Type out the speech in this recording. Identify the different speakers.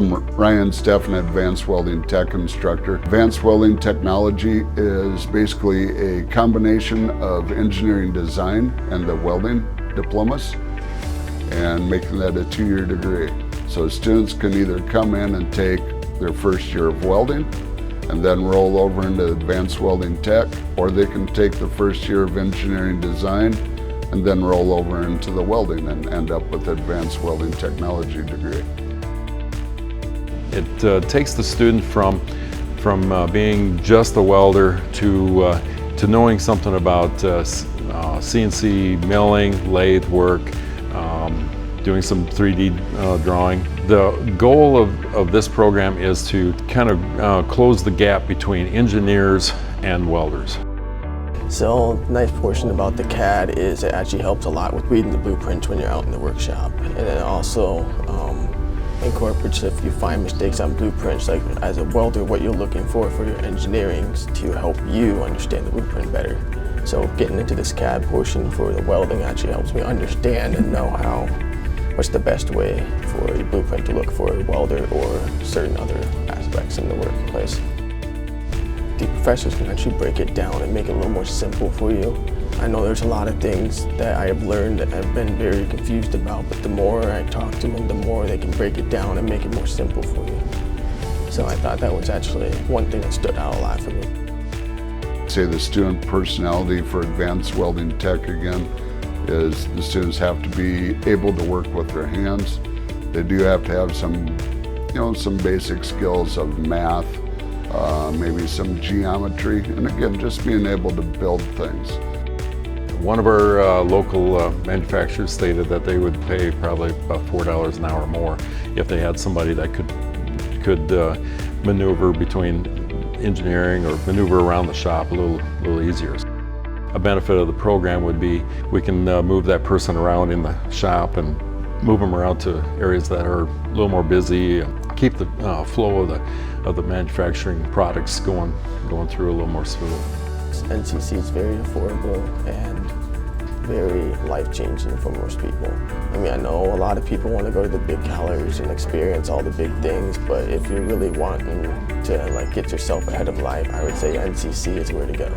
Speaker 1: I'm Ryan Steffen, Advanced Welding Tech Instructor. Advanced Welding Technology is basically a combination of engineering design and the welding diplomas, and making that a 2-year degree. So students can either come in and take their first year of welding and then roll over into Advanced Welding Tech, or they can take the first year of engineering design and then roll over into the welding and end up with Advanced Welding Technology degree.
Speaker 2: It takes the student from being just a welder to knowing something about CNC milling, lathe work, doing some 3D drawing. The goal of this program is to kind of close the gap between engineers and welders.
Speaker 3: So, the nice portion about the CAD is it actually helps a lot with reading the blueprints when you're out in the workshop. And it also incorporates, if you find mistakes on blueprints, like as a welder, what you're looking for your engineering to help you understand the blueprint better. So getting into this CAD portion for the welding actually helps me understand and know what's the best way for a blueprint to look for a welder or certain other aspects in the workplace. The professors can actually break it down and make it a little more simple for you. I know there's a lot of things that I have learned that I've been very confused about, but the more I talk to them, the more they can break it down and make it more simple for you. So I thought that was actually one thing that stood out a lot for me.
Speaker 1: Say the student personality for Advanced Welding Tech again is the students have to be able to work with their hands. They do have to have some basic skills of math, maybe some geometry, and again, just being able to build things.
Speaker 2: One of our local manufacturers stated that they would pay probably about $4 an hour more if they had somebody that could maneuver between engineering or maneuver around the shop a little easier. A benefit of the program would be we can move that person around in the shop and move them around to areas that are a little more busy, keep the flow of the manufacturing products going through a little more smooth.
Speaker 3: NCC is very affordable and very life-changing for most people. I mean, I know a lot of people want to go to the big colleges and experience all the big things, but if you're really wanting to get yourself ahead of life, I would say NCC is where to go.